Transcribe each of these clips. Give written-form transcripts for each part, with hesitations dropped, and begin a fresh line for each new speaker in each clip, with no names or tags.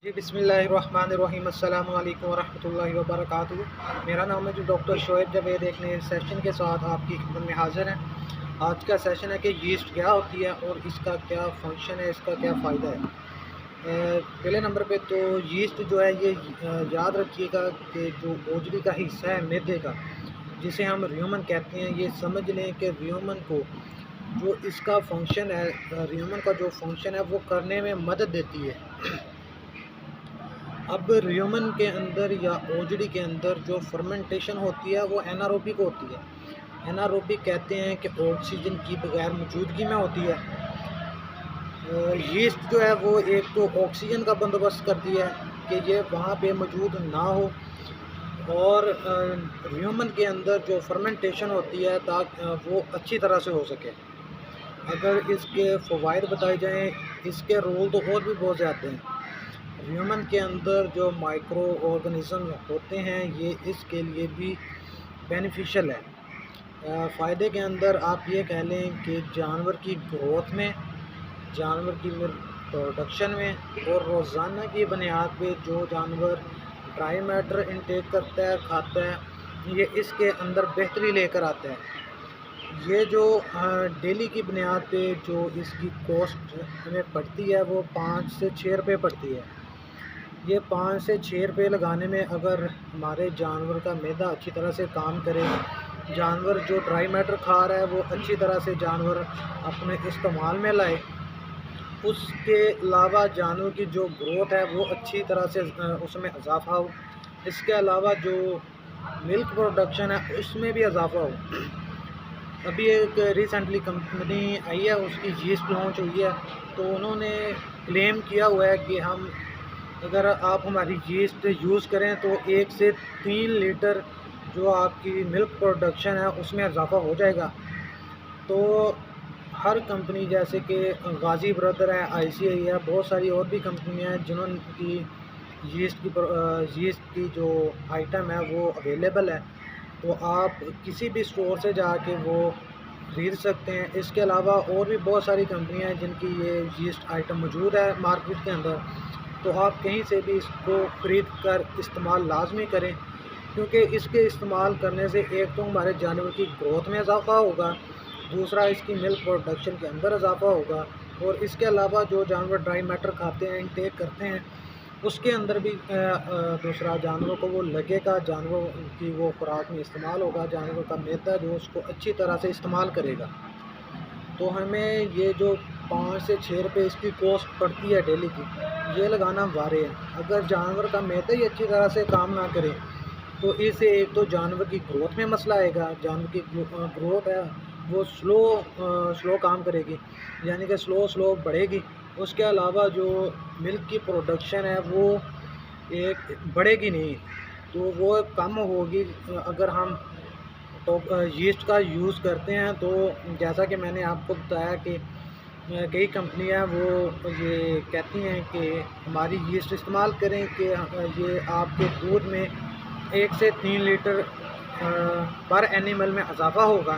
जी बिस्मिल्लाहिर्रहमानिर्रहीम अस्सलामु अलैकुम वरहमतुल्लाहि वबरकातुहू। मेरा नाम है जो डॉक्टर शोएब जवेद एक नए सेशन के साथ आपकी खिदमत में हाज़िर हैं। आज का सेशन है कि यीस्ट क्या होती है और इसका क्या फंक्शन है, इसका क्या फ़ायदा है। पहले नंबर पे तो यीस्ट जो है ये याद रखिएगा कि जो ओजरी का हिस्सा है मैदे का, जिसे हम र्यूमन कहते हैं, ये समझ लें कि र्यूमन को जो इसका फंक्शन है, र्यूमन का जो फंक्शन है वो करने में मदद देती है। अब र्यूमन के अंदर या ओजड़ी के अंदर जो फर्मेंटेशन होती है वो एनारोबिक होती है। एनारोबिक कहते हैं कि ऑक्सीजन की बगैर मौजूदगी में होती है। यीस्ट जो है वो एक तो ऑक्सीजन का बंदोबस्त करती है कि ये वहाँ पे मौजूद ना हो, और र्यूमन के अंदर जो फर्मेंटेशन होती है ताकि वो अच्छी तरह से हो सके। अगर इसके फ़वाइद बताए जाएँ, इसके रोल तो और भी बहुत ज़्यादा हैं। ह्यूमन के अंदर जो माइक्रो ऑर्गेनिज़म होते हैं ये इसके लिए भी बेनिफिशियल है। फ़ायदे के अंदर आप ये कह लें कि जानवर की ग्रोथ में, जानवर की मिल्क प्रोडक्शन में, और रोज़ाना की बुनियाद पे जो जानवर ड्राई मैटर इंटेक करता है, खाता है, ये इसके अंदर बेहतरी लेकर आता है। ये जो डेली की बुनियाद पे जो इसकी कॉस्ट हमें पड़ती है वो 5 से 6 रुपये पड़ती है। ये 5 से 6 रुपये लगाने में अगर हमारे जानवर का मैदा अच्छी तरह से काम करे, जानवर जो ड्राई मैटर खा रहा है वो अच्छी तरह से जानवर अपने इस्तेमाल में लाए, उसके अलावा जानवर की जो ग्रोथ है वो अच्छी तरह से उसमें इजाफ़ा हो, इसके अलावा जो मिल्क प्रोडक्शन है उसमें भी इजाफ़ा हो। अभी एक रिसेंटली कंपनी आई है, उसकी यीस्ट लॉन्च हुई है, तो उन्होंने क्लेम किया हुआ है कि हम, अगर आप हमारी यीस्ट यूज़ करें तो 1 से 3 लीटर जो आपकी मिल्क प्रोडक्शन है उसमें इजाफ़ा हो जाएगा। तो हर कंपनी जैसे कि गाज़ी ब्रदर है, आईसीआई है, बहुत सारी और भी कंपनियां हैं जिन्होंने यीस्ट की जो आइटम है वो अवेलेबल है। तो आप किसी भी स्टोर से जाके वो खरीद सकते हैं। इसके अलावा और भी बहुत सारी कंपनियां हैं जिनकी ये यीस्ट आइटम मौजूद है मार्केट के अंदर। तो आप कहीं से भी इसको ख़रीद कर इस्तेमाल लाजमी करें, क्योंकि इसके इस्तेमाल करने से एक तो हमारे जानवर की ग्रोथ में इजाफ़ा होगा, दूसरा इसकी मिल्क प्रोडक्शन के अंदर इजाफ़ा होगा, और इसके अलावा जो जानवर ड्राई मैटर खाते हैं, इनटेक करते हैं, उसके अंदर भी दूसरा जानवरों को वो लगेगा, जानवर की वो खुराक में इस्तेमाल होगा, जानवर का मैदा जो उसको अच्छी तरह से इस्तेमाल करेगा। तो हमें ये जो 5 से 6 रुपये इसकी कॉस्ट पड़ती है डेली की, ये लगाना वारे है। अगर जानवर का मैदा ही अच्छी तरह से काम ना करे तो इससे एक तो जानवर की ग्रोथ में मसला आएगा, जानवर की ग्रोथ है वो स्लो काम करेगी, यानी कि स्लो बढ़ेगी। उसके अलावा जो मिल्क की प्रोडक्शन है वो एक बढ़ेगी नहीं, तो वो कम होगी। अगर हम तो यीस्ट का यूज़ करते हैं, तो जैसा कि मैंने आपको बताया कि कई कंपनियां वो ये कहती हैं कि हमारी यीस्ट इस्तेमाल करें कि ये आपके दूध में 1 से 3 लीटर पर एनिमल में इजाफ़ा होगा।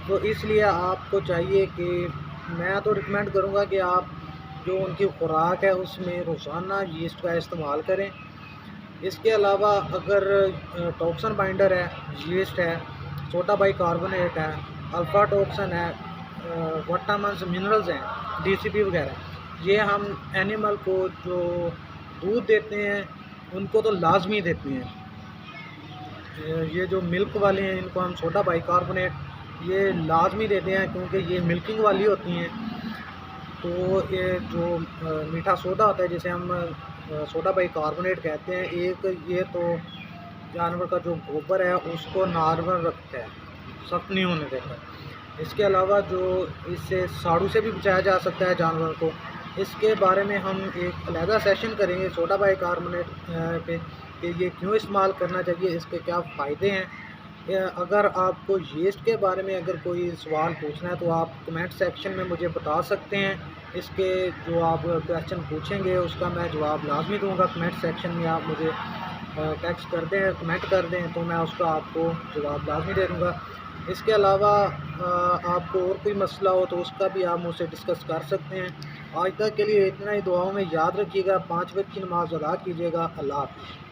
तो इसलिए आपको चाहिए कि, मैं तो रिकमेंड करूँगा कि आप जो उनकी खुराक है उसमें रोज़ाना यीस्ट का इस्तेमाल करें। इसके अलावा अगर टॉक्सन बाइंडर है, यीस्ट है, सोडा बाइकार्बोनेट है, अल्फ़ा टॉक्सन है, विटामिन्स मिनरल्स हैं, डीसीपी वगैरह, ये हम एनिमल को जो दूध देते हैं उनको तो लाजमी देते हैं। ये जो मिल्क वाले हैं इनको हम सोडा बाइकार्बोनेट ये लाजमी देते हैं, क्योंकि ये मिल्किंग वाली होती हैं। तो ये जो मीठा सोडा होता है जिसे हम सोडा बाइकार्बोनेट कहते हैं, एक ये तो जानवर का जो गोबर है उसको नॉर्मल रखता है, सख्त नहीं होने देता। इसके अलावा जो इससे साड़ू से भी बचाया जा सकता है जानवर को, इसके बारे में हम एक अलहदा सेशन करेंगे सोडा बाइकार्बोनेट पे, कि ये क्यों इस्तेमाल करना चाहिए, इसके क्या फ़ायदे हैं। अगर आपको यीस्ट के बारे में अगर कोई सवाल पूछना है तो आप कमेंट सेक्शन में मुझे बता सकते हैं। इसके जो आप क्वेश्चन पूछेंगे उसका मैं जवाब लाजमी दूंगा। कमेंट सेक्शन में आप मुझे टेक्स्ट कर दें, कमेंट कर दें, तो मैं उसका आपको जवाब लाजमी दे दूँगा। इसके अलावा आपको और कोई मसला हो तो उसका भी आप मुझसे डिस्कस कर सकते हैं। आज तक के लिए इतना ही। दुआओं में याद रखिएगा, 5 वक्त की नमाज़ अदा कीजिएगा। अल्लाह हाफ़िज़।